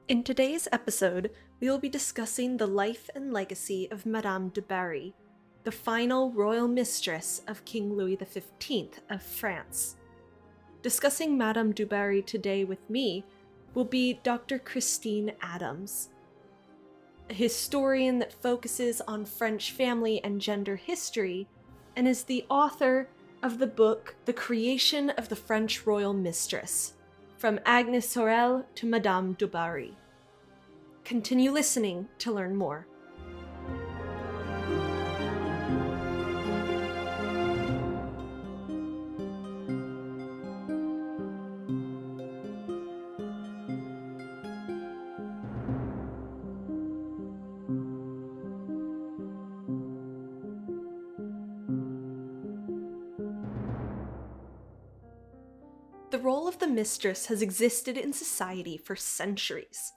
In today's episode, we will be discussing the life and legacy of Madame de Barry, the final royal mistress of King Louis XV of France. Discussing Madame du Barry today with me will be Dr. Christine Adams, a historian that focuses on French family and gender history, and is the author of the book The Creation of the French Royal Mistress, From Agnès Sorel to Madame du Barry. Continue listening to learn more. The role of the mistress has existed in society for centuries,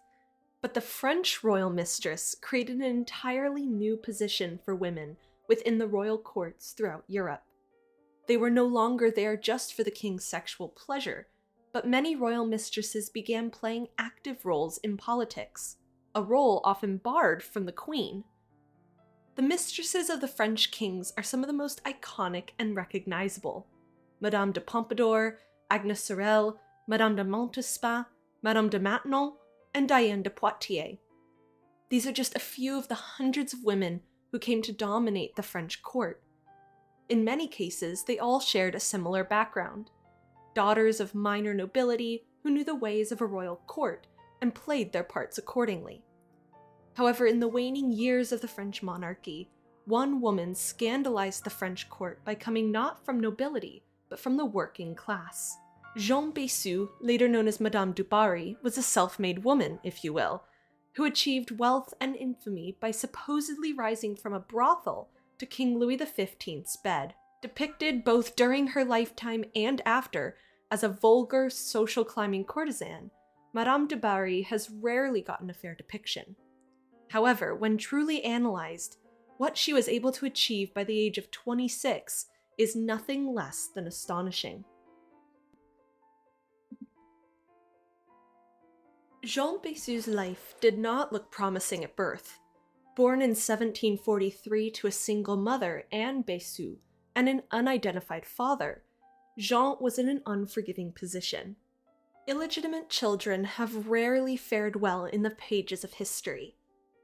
but the French royal mistress created an entirely new position for women within the royal courts throughout Europe. They were no longer there just for the king's sexual pleasure, but many royal mistresses began playing active roles in politics, a role often barred from the queen. The mistresses of the French kings are some of the most iconic and recognizable: Madame de Pompadour, Agnès Sorel, Madame de Montespan, Madame de Maintenon, and Diane de Poitiers. These are just a few of the hundreds of women who came to dominate the French court. In many cases, they all shared a similar background: daughters of minor nobility who knew the ways of a royal court and played their parts accordingly. However, in the waning years of the French monarchy, one woman scandalized the French court by coming not from nobility, but from the working class. Jeanne Bécu, later known as Madame du Barry, was a self-made woman, if you will, who achieved wealth and infamy by supposedly rising from a brothel to King Louis XV's bed. Depicted both during her lifetime and after as a vulgar, social-climbing courtesan, Madame du Barry has rarely gotten a fair depiction. However, when truly analyzed, what she was able to achieve by the age of 26 is nothing less than astonishing. Jeanne Bécu's life did not look promising at birth. Born in 1743 to a single mother, Anne Bécu, and an unidentified father, Jeanne was in an unforgiving position. Illegitimate children have rarely fared well in the pages of history.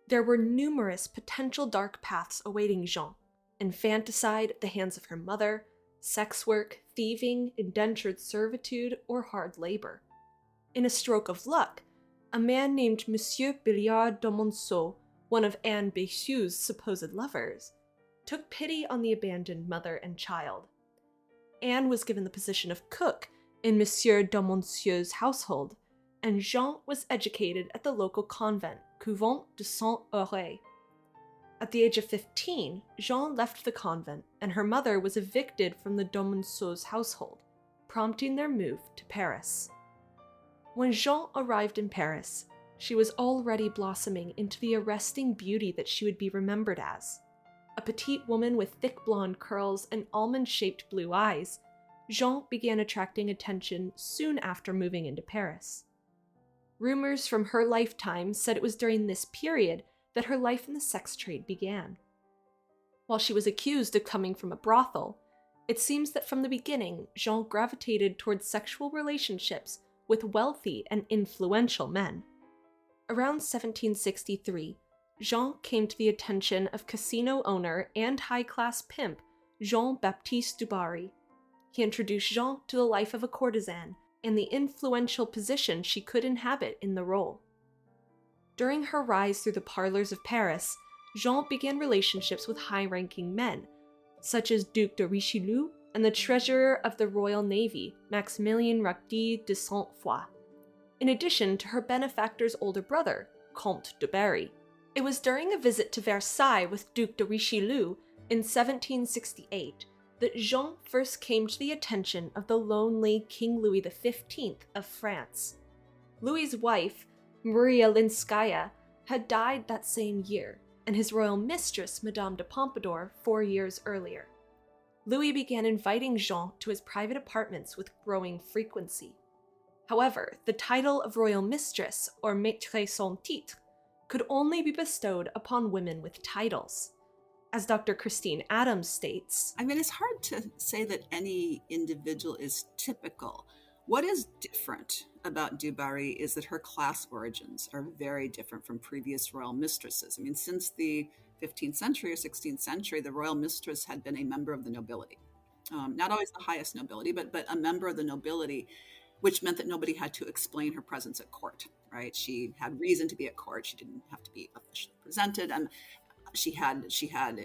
There were numerous potential dark paths awaiting Jeanne: infanticide at the hands of her mother, sex work, thieving, indentured servitude, or hard labor. In a stroke of luck, a man named Monsieur Billiard de Monceau, one of Anne Bécu's supposed lovers, took pity on the abandoned mother and child. Anne was given the position of cook in Monsieur de Monceu's household, and Jeanne was educated at the local convent, Couvent de Saint-Auré. At the age of 15, Jeanne left the convent, and her mother was evicted from the de Monceu's household, prompting their move to Paris. When Jeanne arrived in Paris, she was already blossoming into the arresting beauty that she would be remembered as. A petite woman with thick blonde curls and almond-shaped blue eyes, Jeanne began attracting attention soon after moving into Paris. Rumors from her lifetime said it was during this period that her life in the sex trade began. While she was accused of coming from a brothel, it seems that from the beginning, Jeanne gravitated towards sexual relationships with wealthy and influential men. Around 1763, Jeanne came to the attention of casino owner and high-class pimp Jean-Baptiste du Barry. He introduced Jeanne to the life of a courtesan and the influential position she could inhabit in the role. During her rise through the parlors of Paris, Jeanne began relationships with high-ranking men, such as Duc de Richelieu and the Treasurer of the Royal Navy, Maximilien Racdi de Saint-Foy, in addition to her benefactor's older brother, Comte de Barry. It was during a visit to Versailles with Duc de Richelieu in 1768 that Jeanne first came to the attention of the lonely King Louis XV of France. Louis's wife, Maria Linskaya, had died that same year, and his royal mistress, Madame de Pompadour, 4 years earlier. Louis began inviting Jeanne to his private apartments with growing frequency. However, the title of royal mistress, or maîtresse en titre, could only be bestowed upon women with titles. As Dr. Christine Adams states, I mean, it's hard to say that any individual is typical. What is different about du Barry is that her class origins are very different from previous royal mistresses. I mean, since the 15th century or 16th century, the royal mistress had been a member of the nobility. Not always the highest nobility, but a member of the nobility, which meant that nobody had to explain her presence at court, right? She had reason to be at court. She didn't have to be officially presented. And she had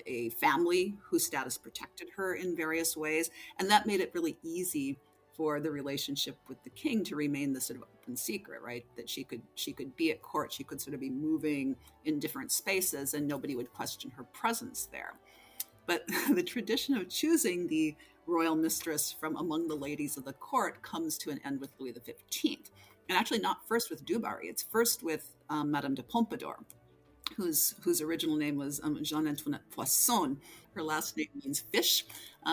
a family whose status protected her in various ways, and that made it really easy for the relationship with the king to remain this sort of open secret, right? That she could be at court, she could sort of be moving in different spaces, and nobody would question her presence there. But the tradition of choosing the royal mistress from among the ladies of the court comes to an end with Louis XV, and actually not first with du Barry. It's first with Madame de Pompadour, whose original name was Jeanne Antoinette Poisson. Her last name means fish,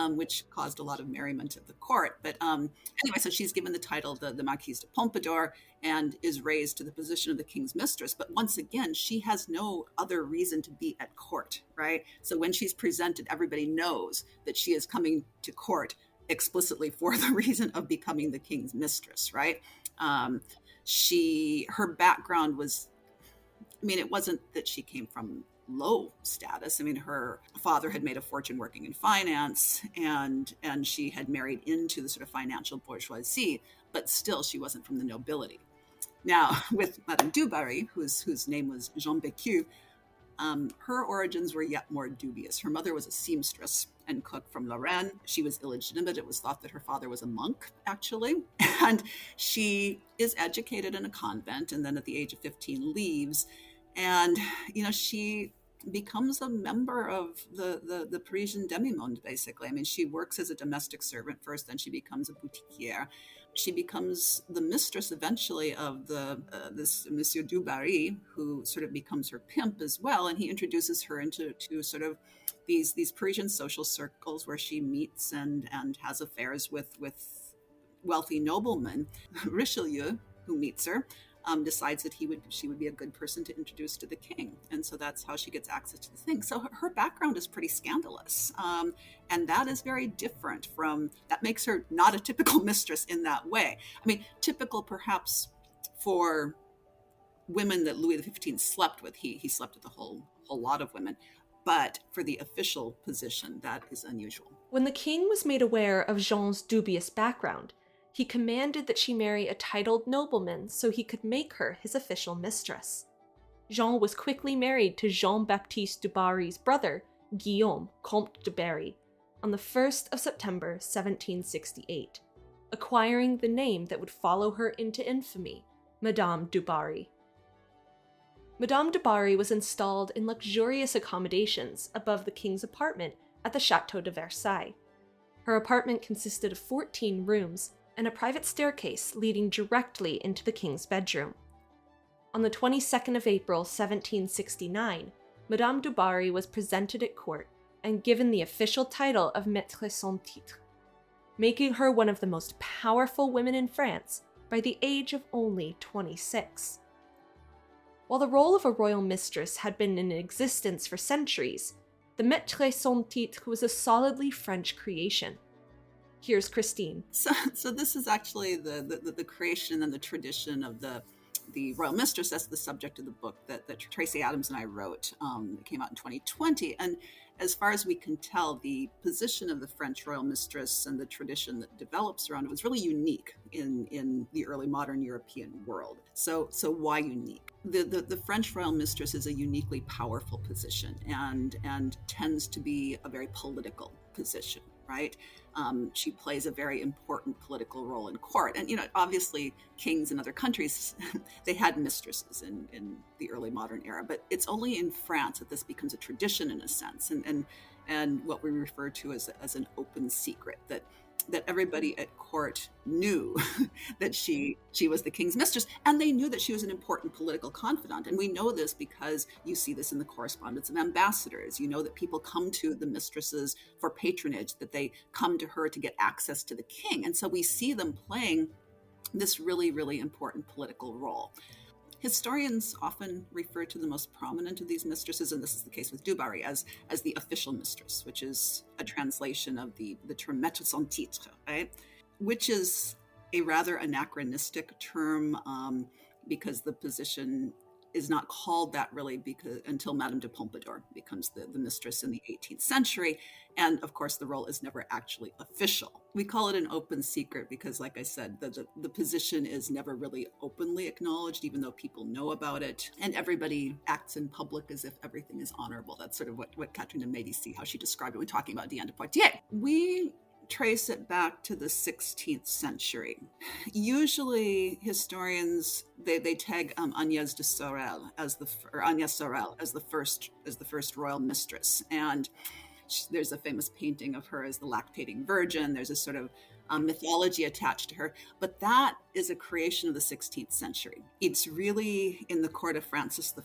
which caused a lot of merriment at the court. But anyway, so she's given the title the Marquise de Pompadour and is raised to the position of the king's mistress. But once again, she has no other reason to be at court, right? So when she's presented, everybody knows that she is coming to court explicitly for the reason of becoming the king's mistress, right? Her background was, I mean, it wasn't that she came from low status. I mean, her father had made a fortune working in finance, and she had married into the sort of financial bourgeoisie, but still she wasn't from the nobility. Now, with Madame du Barry, whose name was Jeanne Bécu, her origins were yet more dubious. Her mother was a seamstress and cook from Lorraine. She was illegitimate. It was thought that her father was a monk, actually. And she is educated in a convent, and then at the age of 15 leaves. And, she becomes a member of the Parisian demi-monde, basically. I mean, she works as a domestic servant first, then she becomes a boutiquière. She becomes the mistress eventually of this Monsieur du Barry, who sort of becomes her pimp as well, and he introduces her into sort of these Parisian social circles where she meets and has affairs with wealthy noblemen. Richelieu, who meets her, decides that she would be a good person to introduce to the king. And so that's how she gets access to the thing. So her background is pretty scandalous. And that is very different that makes her not a typical mistress in that way. I mean, typical perhaps for women that Louis XV slept with. He slept with a whole lot of women. But for the official position, that is unusual. When the king was made aware of Jeanne's dubious background, he commanded that she marry a titled nobleman so he could make her his official mistress. Jeanne was quickly married to Jean-Baptiste du Barry's brother, Guillaume, Comte de Berry, on the 1st of September 1768, acquiring the name that would follow her into infamy, Madame du Barry. Madame du Barry was installed in luxurious accommodations above the king's apartment at the Château de Versailles. Her apartment consisted of 14 rooms and a private staircase leading directly into the king's bedroom. On the 22nd of April 1769, Madame du Barry was presented at court and given the official title of maîtresse en titre, making her one of the most powerful women in France by the age of only 26. While the role of a royal mistress had been in existence for centuries, the maîtresse en titre was a solidly French creation. Here's Christine. So this is actually the creation and the tradition of the royal mistress. That's the subject of the book that Tracy Adams and I wrote. It came out in 2020. And as far as we can tell, the position of the French royal mistress and the tradition that develops around it was really unique in the early modern European world. So why unique? The French royal mistress is a uniquely powerful position and tends to be a very political position, right? She plays a very important political role in court. And, obviously kings in other countries, they had mistresses in the early modern era, but it's only in France that this becomes a tradition in a sense. And what we refer to as an open secret, that everybody at court knew that she was the king's mistress, and they knew that she was an important political confidant. And we know this because you see this in the correspondence of ambassadors. You know that people come to the mistresses for patronage, that they come to her to get access to the king. And so we see them playing this really, really important political role. Historians often refer to the most prominent of these mistresses, and this is the case with du Barry, as the official mistress, which is a translation of the term maîtresse en titre, right? Which is a rather anachronistic term because the position is not called that really until Madame de Pompadour becomes the mistress in the 18th century. And of course, the role is never actually official. We call it an open secret because, like I said, the position is never really openly acknowledged, even though people know about it. And everybody acts in public as if everything is honorable. That's sort of what Catherine de Medici, how she described it when talking about Diane de Poitiers. We trace it back to the 16th century. Usually historians, they tag Agnès Sorel as the first royal mistress. And there's a famous painting of her as the lactating virgin. There's a sort of mythology attached to her, but that is a creation of the 16th century. It's really in the court of Francis I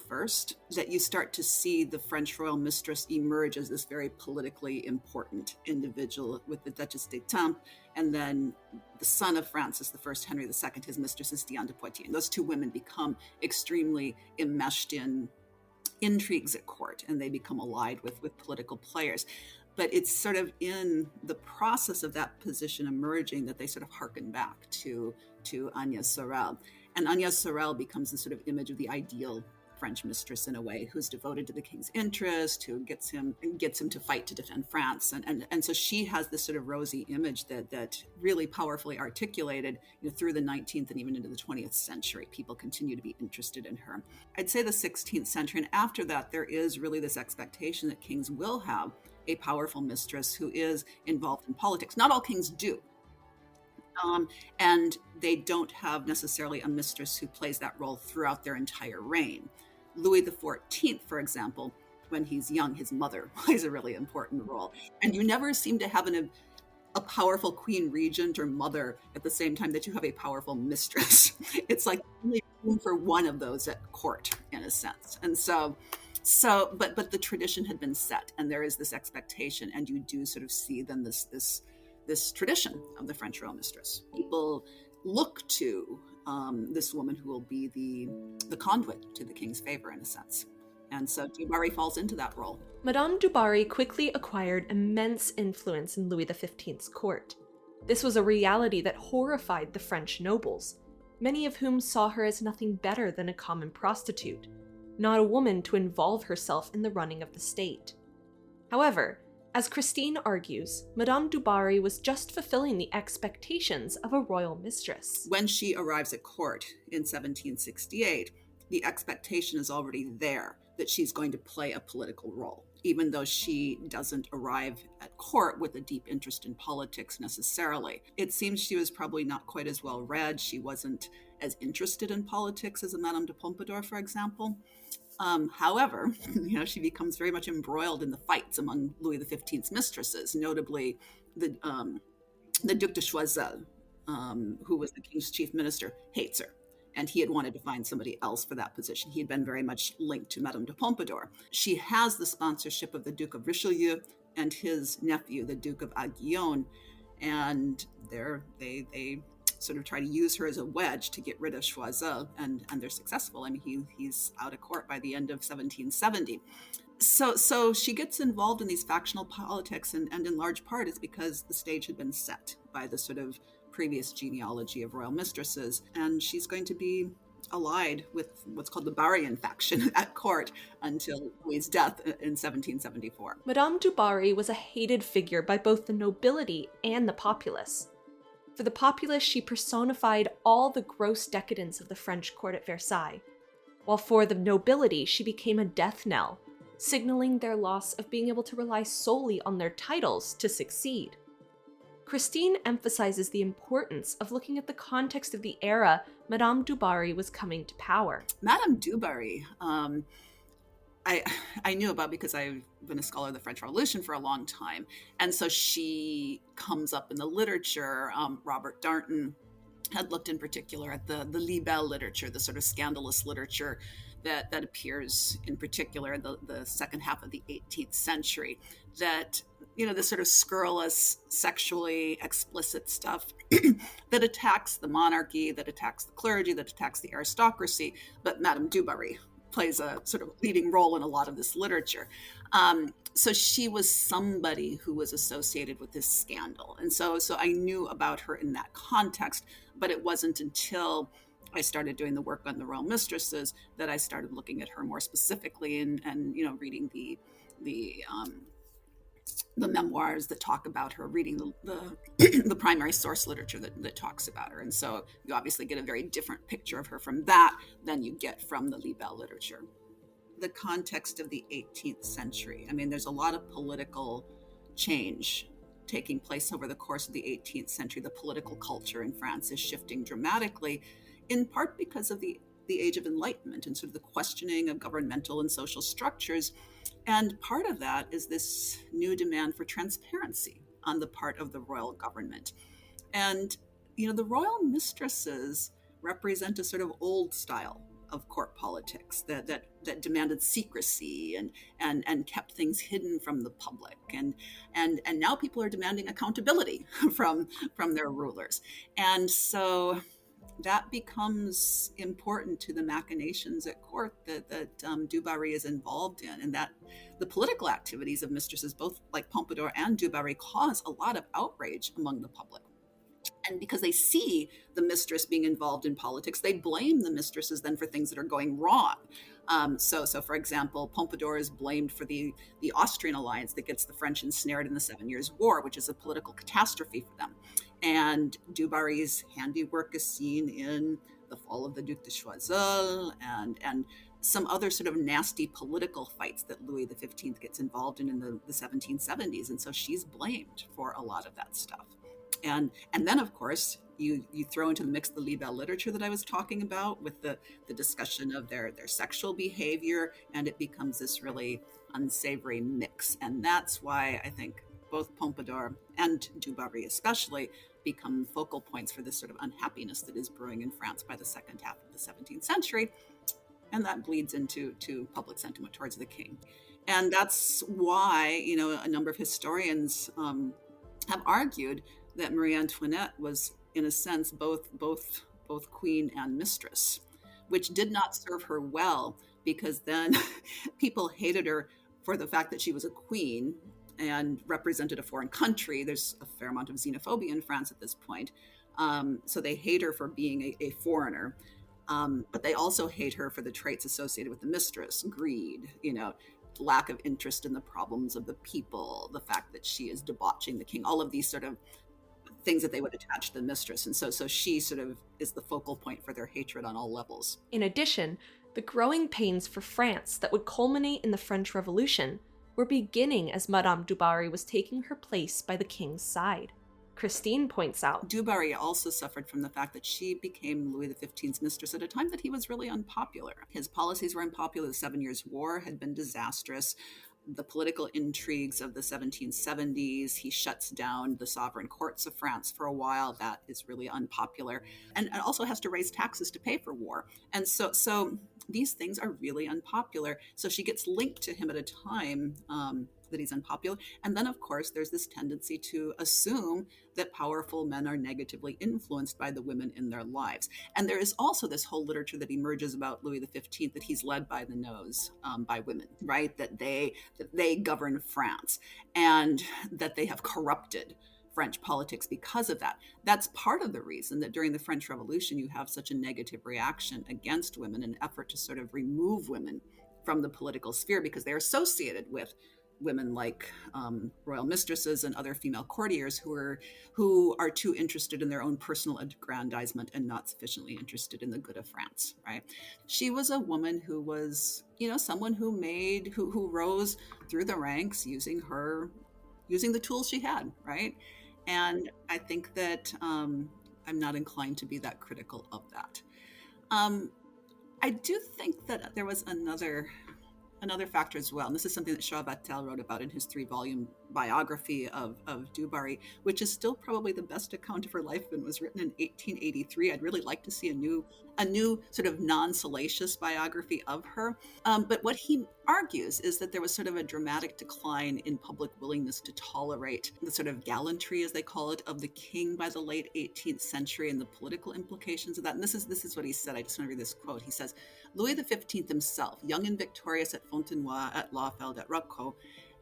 that you start to see the French royal mistress emerge as this very politically important individual with the Duchess d'Étampes, and then the son of Francis I, Henry II, his mistress is Diane de Poitiers. And those two women become extremely enmeshed in intrigues at court, and they become allied with political players. But it's sort of in the process of that position emerging that they sort of harken back to Agnès Sorel. And Agnès Sorel becomes the sort of image of the ideal French mistress in a way, who's devoted to the king's interest, who gets him to fight to defend France. And so she has this sort of rosy image that really powerfully articulated through the 19th and even into the 20th century. People continue to be interested in her. I'd say the 16th century, and after that, there is really this expectation that kings will have a powerful mistress who is involved in politics. Not all kings do. And they don't have necessarily a mistress who plays that role throughout their entire reign. Louis XIV, for example, when he's young, his mother plays a really important role. And you never seem to have a powerful queen regent or mother at the same time that you have a powerful mistress. It's like only room for one of those at court, in a sense. And but the tradition had been set, and there is this expectation, and you do sort of see then this tradition of the French royal mistress. People look to this woman who will be the conduit to the king's favor, in a sense. And so du Barry falls into that role. Madame du Barry quickly acquired immense influence in Louis XV's court. This was a reality that horrified the French nobles, many of whom saw her as nothing better than a common prostitute, not a woman to involve herself in the running of the state. However, as Christine argues, Madame du Barry was just fulfilling the expectations of a royal mistress. When she arrives at court in 1768, the expectation is already there that she's going to play a political role, even though she doesn't arrive at court with a deep interest in politics necessarily. It seems she was probably not quite as well read. She wasn't as interested in politics as a Madame de Pompadour, for example. However, she becomes very much embroiled in the fights among Louis XV's mistresses, notably the Duc de Choiseul, who was the king's chief minister, hates her. And he had wanted to find somebody else for that position. He had been very much linked to Madame de Pompadour. She has the sponsorship of the Duke of Richelieu and his nephew, the Duke of Aiguillon, and they sort of try to use her as a wedge to get rid of Choiseul, and they're successful. I mean, he's out of court by the end of 1770. So she gets involved in these factional politics, and in large part it's because the stage had been set by the sort of previous genealogy of royal mistresses, and she's going to be allied with what's called the Barryan faction at court until Louis's death in 1774. Madame du Barry was a hated figure by both the nobility and the populace. For the populace, she personified all the gross decadence of the French court at Versailles, while for the nobility, she became a death knell, signaling their loss of being able to rely solely on their titles to succeed. Christine emphasizes the importance of looking at the context of the era Madame du Barry was coming to power. Madame du Barry, I knew about because I've been a scholar of the French Revolution for a long time. And so she comes up in the literature. Robert Darnton had looked in particular at the libelle literature, the sort of scandalous literature that appears in particular in the second half of the 18th century, that this sort of scurrilous, sexually explicit stuff that attacks the monarchy, that attacks the clergy, that attacks the aristocracy. But Madame du Barry plays a sort of leading role in a lot of this literature. So she was somebody who was associated with this scandal. And so I knew about her in that context, but it wasn't until I started doing the work on the royal mistresses that I started looking at her more specifically and reading the memoirs that talk about her, reading the primary source literature that talks about her. And so you obviously get a very different picture of her from that than you get from the libelle literature. The context of the 18th century. I mean, there's a lot of political change taking place over the course of the 18th century. The political culture in France is shifting dramatically, in part because of the Age of Enlightenment and sort of the questioning of governmental and social structures. And part of that is this new demand for transparency on the part of the royal government. And, the royal mistresses represent a sort of old style of court politics that demanded secrecy and kept things hidden from the public. And now people are demanding accountability from their rulers. And so that becomes important to the machinations at court that du Barry is involved in, and that the political activities of mistresses, both like Pompadour and du Barry, cause a lot of outrage among the public. And because they see the mistress being involved in politics, they blame the mistresses then for things that are going wrong. So for example, Pompadour is blamed for the Austrian alliance that gets the French ensnared in the 7 Years' War, which is a political catastrophe for them. And du Barry's handiwork is seen in the fall of the Duc de Choiseul and some other sort of nasty political fights that Louis XV gets involved in the 1770s. And so she's blamed for a lot of that stuff. And then, of course, you throw into the mix the libelle literature that I was talking about with the discussion of their sexual behavior, and it becomes this really unsavory mix. And that's why I think both Pompadour and du Barry especially become focal points for this sort of unhappiness that is brewing in France by the second half of the 17th century. And that bleeds into public sentiment towards the king. And that's why, a number of historians have argued that Marie Antoinette was, in a sense, both queen and mistress, which did not serve her well, because then people hated her for the fact that she was a queen and represented a foreign country. There's a fair amount of xenophobia in France at this point. So they hate her for being a foreigner, but they also hate her for the traits associated with the mistress: greed, lack of interest in the problems of the people, the fact that she is debauching the king, all of these sort of things that they would attach to the mistress. And so she sort of is the focal point for their hatred on all levels. In addition, the growing pains for France that would culminate in the French Revolution were beginning as Madame du Barry was taking her place by the king's side. Christine points out, du Barry also suffered from the fact that she became Louis XV's mistress at a time that he was really unpopular. His policies were unpopular. The 7 Years' War had been disastrous. The political intrigues of the 1770s, he shuts down the sovereign courts of France for a while. That is really unpopular, and also has to raise taxes to pay for war. And so these things are really unpopular. So she gets linked to him at a time that he's unpopular. And then, of course, there's this tendency to assume that powerful men are negatively influenced by the women in their lives. And there is also this whole literature that emerges about Louis XV, that he's led by the nose by women, right? That they govern France, and that they have corrupted French politics because of that. That's part of the reason that during the French Revolution, you have such a negative reaction against women, an effort to sort of remove women from the political sphere, because they're associated with women like royal mistresses and other female courtiers who are too interested in their own personal aggrandizement and not sufficiently interested in the good of France, right? She was a woman who was, someone who rose through the ranks using the tools she had, right? And I think that I'm not inclined to be that critical of that. I do think that there was another factor as well, and this is something that Charles Vatel wrote about in his 3-volume biography of du Barry, which is still probably the best account of her life and was written in 1883. I'd really like to see a new sort of non-salacious biography of her. But what he argues is that there was sort of a dramatic decline in public willingness to tolerate the sort of gallantry, as they call it, of the king by the late 18th century and the political implications of that. And this is what he said. I just want to read this quote. He says, Louis XV himself, young and victorious at Fontenoy, at Laufeld, at Rocoux,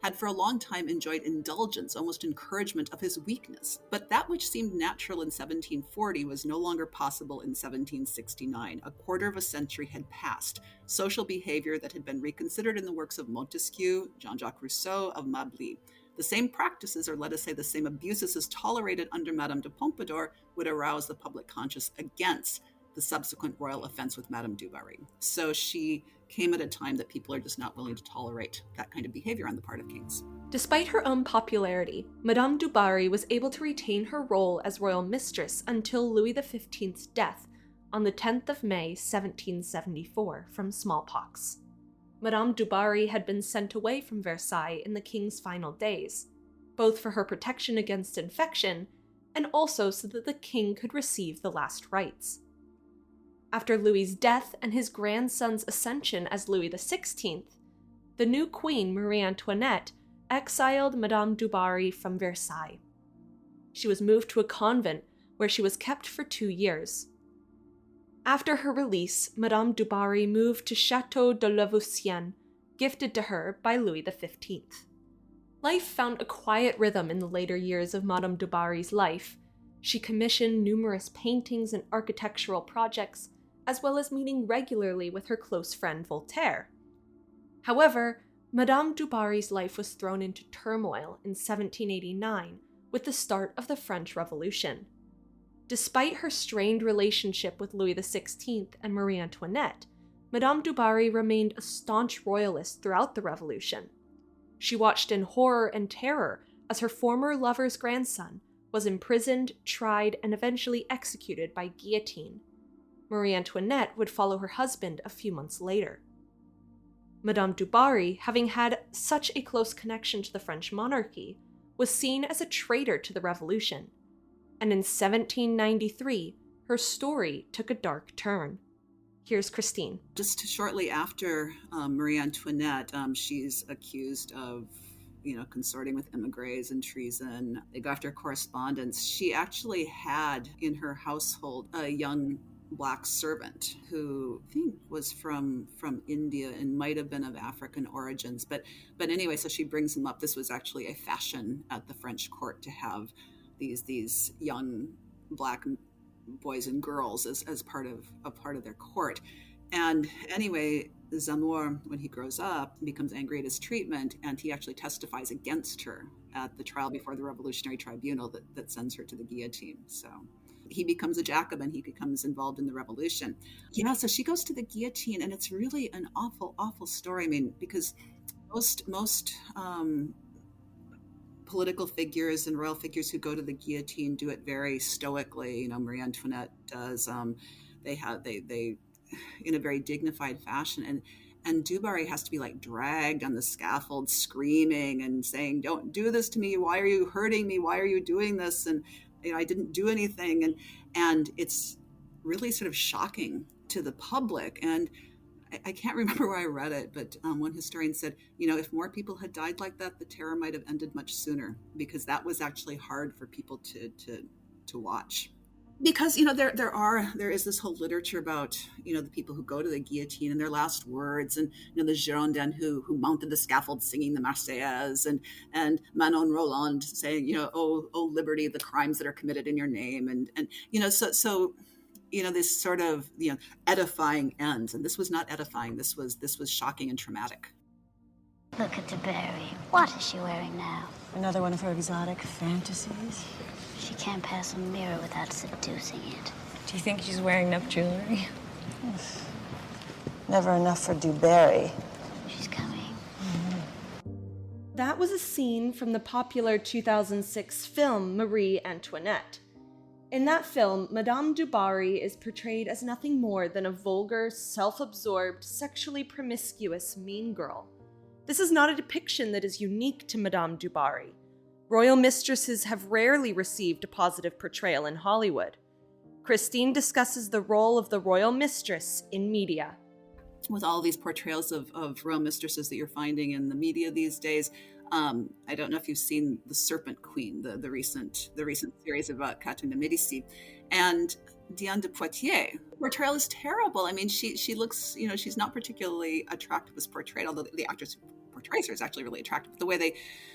had for a long time enjoyed indulgence, almost encouragement of his weakness. But that which seemed natural in 1740 was no longer possible in 1769. A quarter of a century had passed. Social behavior that had been reconsidered in the works of Montesquieu, Jean-Jacques Rousseau, of Mably. The same practices, or let us say the same abuses as tolerated under Madame de Pompadour, would arouse the public conscience against the subsequent royal offense with Madame du Barry. So she came at a time that people are just not willing to tolerate that kind of behavior on the part of kings. Despite her unpopularity, Madame du Barry was able to retain her role as royal mistress until Louis XV's death on the 10th of May 1774 from smallpox. Madame du Barry had been sent away from Versailles in the king's final days, both for her protection against infection and also so that the king could receive the last rites. After Louis's death and his grandson's ascension as Louis XVI, the new queen, Marie Antoinette, exiled Madame du Barry from Versailles. She was moved to a convent where she was kept for 2 years. After her release, Madame du Barry moved to Château de Louveciennes, gifted to her by Louis XV. Life found a quiet rhythm in the later years of Madame du Barry's life. She commissioned numerous paintings and architectural projects, as well as meeting regularly with her close friend Voltaire. However, Madame du Barry's life was thrown into turmoil in 1789 with the start of the French Revolution. Despite her strained relationship with Louis XVI and Marie Antoinette, Madame du Barry remained a staunch royalist throughout the Revolution. She watched in horror and terror as her former lover's grandson was imprisoned, tried, and eventually executed by guillotine. Marie Antoinette would follow her husband a few months later. Madame du Barry, having had such a close connection to the French monarchy, was seen as a traitor to the revolution, and in 1793, her story took a dark turn. Here's Christine. Just shortly after Marie Antoinette, she's accused of consorting with emigres and treason. They go after correspondence. She actually had in her household a young Black servant who I think was from India and might have been of African origins. But anyway, so she brings him up. This was actually a fashion at the French court to have these young Black boys and girls as part of their court. And anyway, Zamor, when he grows up, becomes angry at his treatment, and he actually testifies against her at the trial before the Revolutionary Tribunal that sends her to the guillotine. So he becomes a Jacobin. He becomes involved in the revolution. Yeah, so she goes to the guillotine, and it's really an awful, awful story. I mean, because most political figures and royal figures who go to the guillotine do it very stoically. Marie Antoinette does. They in a very dignified fashion, and du Barry has to be like dragged on the scaffold, screaming and saying, "Don't do this to me! Why are you hurting me? Why are you doing this?" And I didn't do anything, and it's really sort of shocking to the public. And I can't remember where I read it, but one historian said, if more people had died like that, the terror might have ended much sooner, because that was actually hard for people to watch. Because there is this whole literature about the people who go to the guillotine and their last words, and the Girondins who mounted the scaffold singing the Marseillaise, and Manon Roland saying oh liberty, the crimes that are committed in your name, and so this sort of edifying ends, and this was not edifying. This was shocking and traumatic. Look at Barry. What is she wearing now? Another one of her exotic fantasies. She can't pass a mirror without seducing it. Do you think she's wearing enough jewelry? Never enough for du Barry. She's coming. That was a scene from the popular 2006 film Marie Antoinette. In that film, Madame du Barry is portrayed as nothing more than a vulgar, self-absorbed, sexually promiscuous mean girl. This is not a depiction that is unique to Madame du Barry. Royal mistresses have rarely received a positive portrayal in Hollywood. Christine discusses the role of the royal mistress in media. with all these portrayals of royal mistresses that you're finding in the media these days. I don't know if you've seen The Serpent Queen, the recent series about Catherine de Medici, and Diane de Poitiers. Portrayal is terrible. I mean, she looks, she's not particularly attractive as portrayed, although the actress who portrays her is actually really attractive. But the way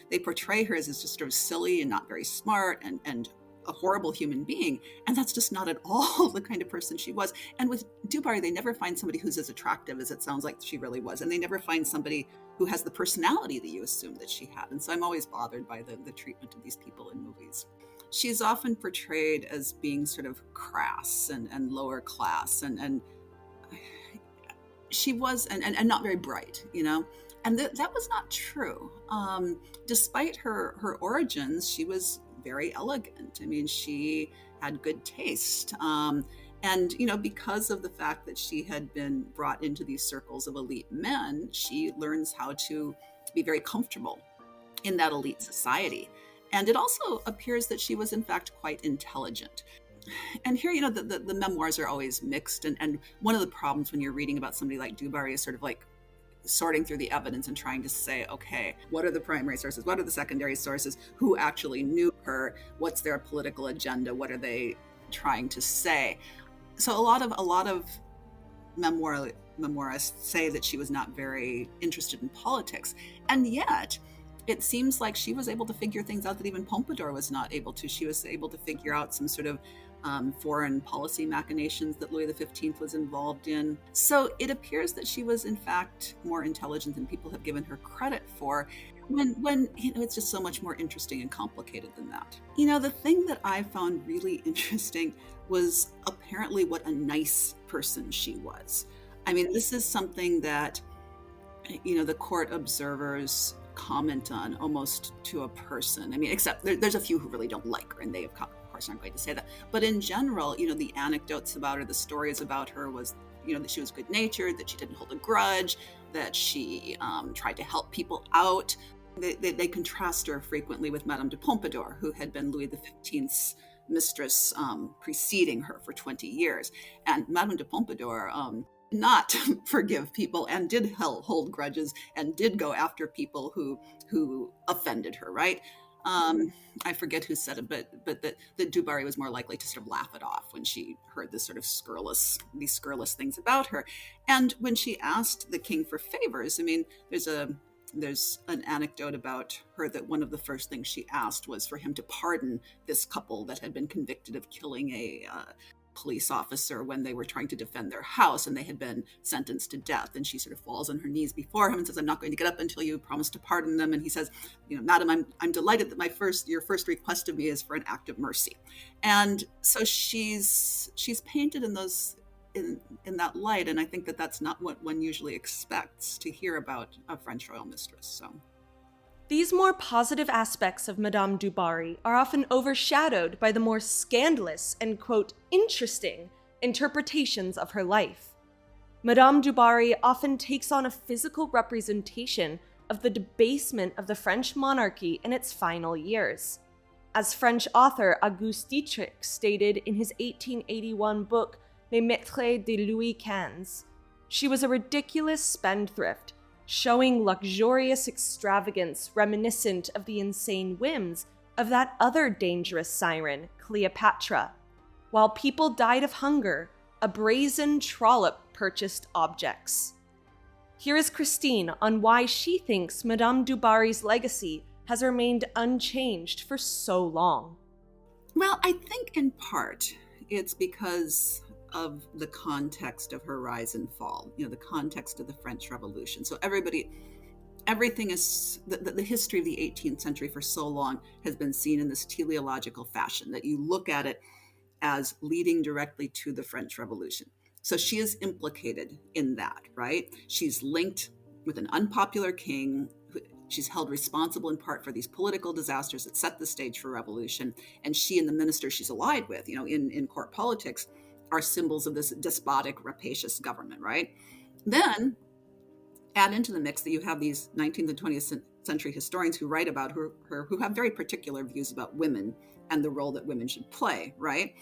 they portray her is just sort of silly and not very smart and a horrible human being. And that's just not at all the kind of person she was. And with du Barry, they never find somebody who's as attractive as it sounds like she really was. And they never find somebody who has the personality that you assume that she had. And so I'm always bothered by the treatment of these people in movies. She's often portrayed as being sort of crass and lower class. And she was, and not very bright, And that was not true. Despite her origins, she was very elegant. I mean, she had good taste. And, because of the fact that she had been brought into these circles of elite men, she learns how to be very comfortable in that elite society. And it also appears that she was, in fact, quite intelligent. And here, the memoirs are always mixed. And one of the problems when you're reading about somebody like du Barry is sort of like sorting through the evidence and trying to say, okay, what are the primary sources? What are the secondary sources? Who actually knew her? What's their political agenda? What are they trying to say? So a lot of memoirists say that she was not very interested in politics. And yet it seems like she was able to figure things out that even Pompadour was not able to. She was able to figure out some sort of foreign policy machinations that Louis XV was involved in. So it appears that she was in fact more intelligent than people have given her credit for, when it's just so much more interesting and complicated than that. The thing that I found really interesting was apparently what a nice person she was. I mean, this is something that, the court observers comment on almost to a person. I mean, except there's a few who really don't like her, and they of course aren't going to say that. But in general, the anecdotes about her, the stories about her was, that she was good-natured, that she didn't hold a grudge, that she tried to help people out. They contrast her frequently with Madame de Pompadour, who had been Louis XV's mistress preceding her for 20 years. And Madame de Pompadour not forgive people and did hold grudges and did go after people who offended her, right? I forget who said it, but that du Barry was more likely to sort of laugh it off when she heard this sort of scurrilous things about her. And when she asked the king for favors, I mean, there's an anecdote about her that one of the first things she asked was for him to pardon this couple that had been convicted of killing a police officer when they were trying to defend their house, and they had been sentenced to death. And she sort of falls on her knees before him and says, "I'm not going to get up until you promise to pardon them." And he says, "Madam, I'm delighted that your first request of me is for an act of mercy." And so she's painted in that light, and I think that that's not what one usually expects to hear about a French royal mistress. So these more positive aspects of Madame du Barry are often overshadowed by the more scandalous and, quote, interesting interpretations of her life. Madame du Barry often takes on a physical representation of the debasement of the French monarchy in its final years. As French author Auguste Dietrich stated in his 1881 book Les Maîtres de Louis XV, she was a ridiculous spendthrift, showing luxurious extravagance reminiscent of the insane whims of that other dangerous siren, Cleopatra. While people died of hunger, a brazen trollop purchased objects. Here is Christine on why she thinks Madame du Barry's legacy has remained unchanged for so long. Well, I think in part it's because of the context of her rise and fall, the context of the French Revolution. So everything is, the history of the 18th century for so long has been seen in this teleological fashion, that you look at it as leading directly to the French Revolution. So she is implicated in that, right? She's linked with an unpopular king. She's held responsible in part for these political disasters that set the stage for revolution. And she and the minister she's allied with, in court politics, are symbols of this despotic, rapacious government, right? Then add into the mix that you have these 19th and 20th century historians who write about her, who have very particular views about women and the role that women should play, right?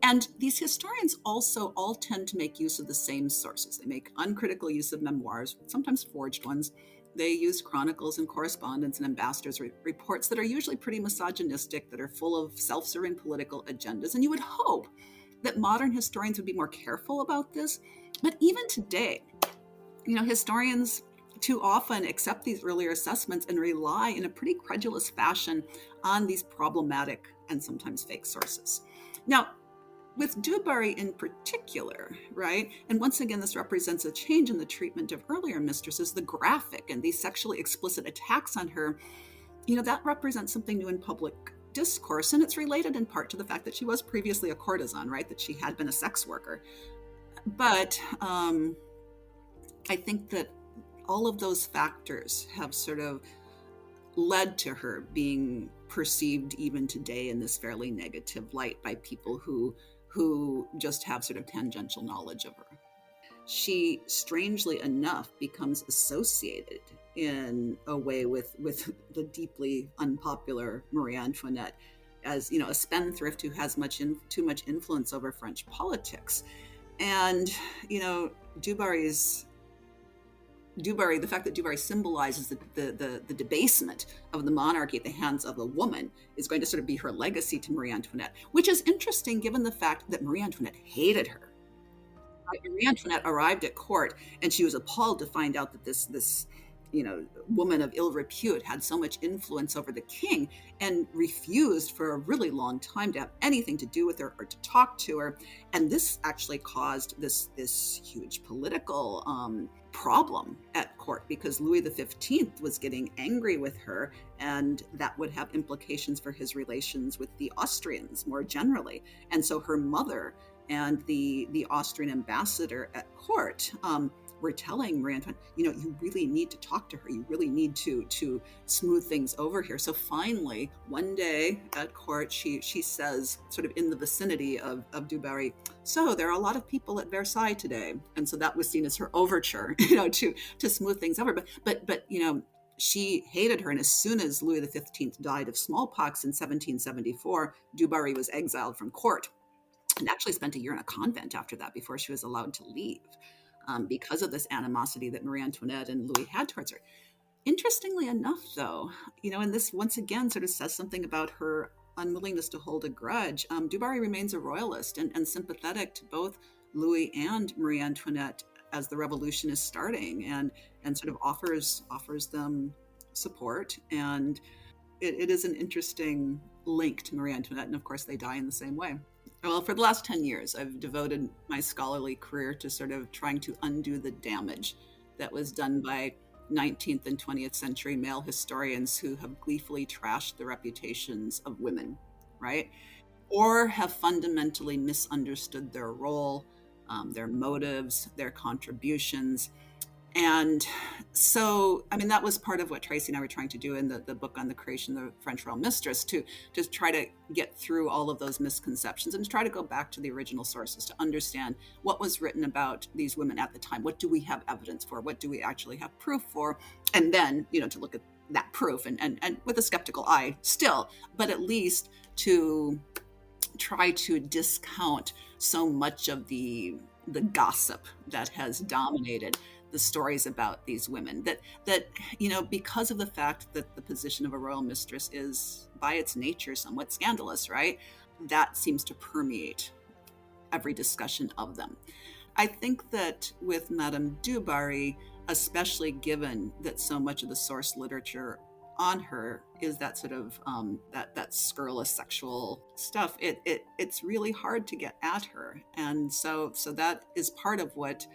And these historians also all tend to make use of the same sources. They make uncritical use of memoirs, sometimes forged ones. They use chronicles and correspondence and ambassadors' reports that are usually pretty misogynistic, that are full of self-serving political agendas. And you would hope that modern historians would be more careful about this. But even today, historians too often accept these earlier assessments and rely in a pretty credulous fashion on these problematic and sometimes fake sources. Now, with Du Barry in particular, right, and once again, this represents a change in the treatment of earlier mistresses, the graphic and these sexually explicit attacks on her, that represents something new in public discourse. And it's related in part to the fact that she was previously a courtesan, right, that she had been a sex worker. But I think that all of those factors have sort of led to her being perceived even today in this fairly negative light by people who just have sort of tangential knowledge of her. She, strangely enough, becomes associated in a way with the deeply unpopular Marie Antoinette as, a spendthrift who has too much influence over French politics. And, Du Barry, the fact that Du Barry symbolizes the debasement of the monarchy at the hands of a woman is going to sort of be her legacy to Marie Antoinette, which is interesting given the fact that Marie Antoinette hated her. Marie Antoinette arrived at court and she was appalled to find out that this woman of ill repute had so much influence over the king, and refused for a really long time to have anything to do with her or to talk to her. And this actually caused this huge political problem at court, because Louis XV was getting angry with her, and that would have implications for his relations with the Austrians more generally. And so her mother and the Austrian ambassador at court were telling Marie Antoinette, you really need to talk to her. You really need to smooth things over here. So finally, one day at court, she says, sort of in the vicinity of Du Barry, so there are a lot of people at Versailles today. And so that was seen as her overture, to smooth things over. But she hated her. And as soon as Louis XV died of smallpox in 1774, Du Barry was exiled from court and actually spent a year in a convent after that before she was allowed to leave. Because of this animosity that Marie Antoinette and Louis had towards her. Interestingly enough, though, and this once again sort of says something about her unwillingness to hold a grudge, Du Barry remains a royalist and sympathetic to both Louis and Marie Antoinette as the revolution is starting, and sort of offers them support. And it is an interesting link to Marie Antoinette, and of course they die in the same way. Well, for the last 10 years, I've devoted my scholarly career to sort of trying to undo the damage that was done by 19th and 20th century male historians who have gleefully trashed the reputations of women, right? Or have fundamentally misunderstood their role, their motives, their contributions. And so, that was part of what Tracy and I were trying to do in the book on the creation of the French royal mistress, to try to get through all of those misconceptions and to try to go back to the original sources to understand what was written about these women at the time. What do we have evidence for? What do we actually have proof for? And then, to look at that proof and with a skeptical eye still, but at least to try to discount so much of the gossip that has dominated the stories about these women, that because of the fact that the position of a royal mistress is by its nature somewhat scandalous, right? That seems to permeate every discussion of them. I think that with Madame du Barry, especially given that so much of the source literature on her is that sort of that scurrilous sexual stuff, it's really hard to get at her. And so that is part of what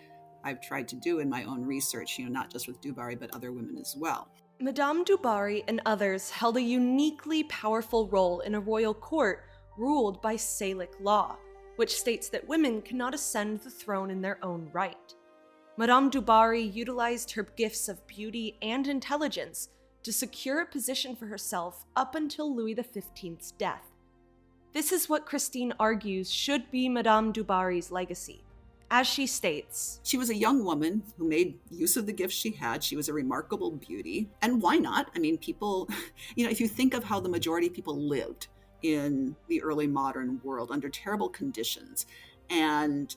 I've tried to do in my own research, not just with Du Barry, but other women as well. Madame du Barry and others held a uniquely powerful role in a royal court ruled by Salic law, which states that women cannot ascend the throne in their own right. Madame du Barry utilized her gifts of beauty and intelligence to secure a position for herself up until Louis XV's death. This is what Christine argues should be Madame du Barry's legacy. As she states, she was a young woman who made use of the gifts she had. She was a remarkable beauty. And why not? People, if you think of how the majority of people lived in the early modern world under terrible conditions. And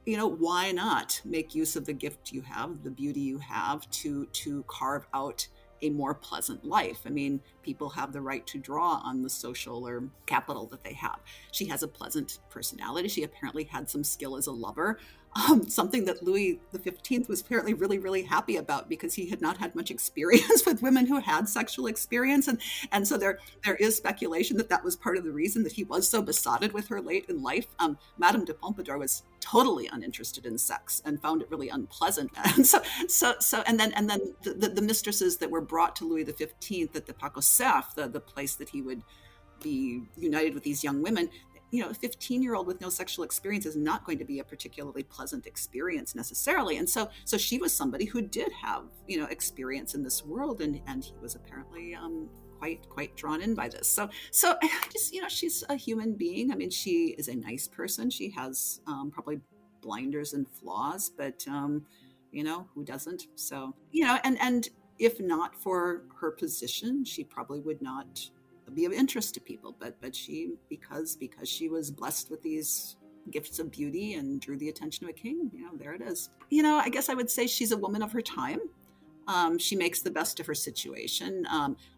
why not make use of the gift you have, the beauty you have, to carve out a more pleasant life? I mean, people have the right to draw on the social or capital that they have. She has a pleasant personality. She apparently had some skill as a lover, something that Louis XV was apparently really, really happy about, because he had not had much experience with women who had sexual experience. And so there is speculation that was part of the reason that he was so besotted with her late in life. Madame de Pompadour was totally uninterested in sex and found it really unpleasant. And and then the mistresses that were brought to Louis XV at the Paco-Cerf, the place that he would be united with these young women, a 15-year-old with no sexual experience is not going to be a particularly pleasant experience necessarily. And so she was somebody who did have, experience in this world, and he was apparently quite drawn in by this. So just, she's a human being. I mean, she is a nice person. She has probably blinders and flaws, but who doesn't? So, and if not for her position, she probably would not be of interest to people, but she, because she was blessed with these gifts of beauty and drew the attention of a king, there it is. I guess I would say she's a woman of her time. She makes the best of her situation.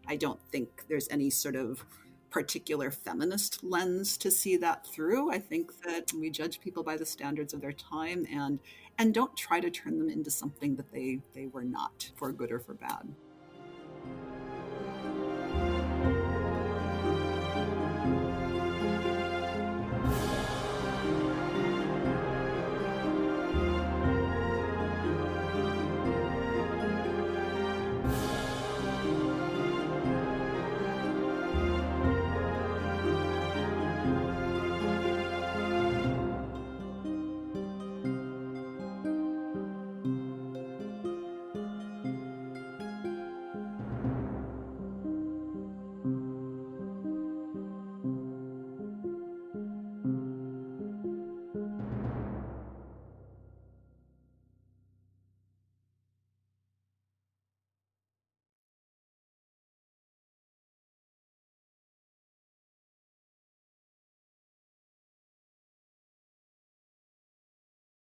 I don't think there's any sort of particular feminist lens to see that through. I think that we judge people by the standards of their time, and don't try to turn them into something that they were not, for good or for bad.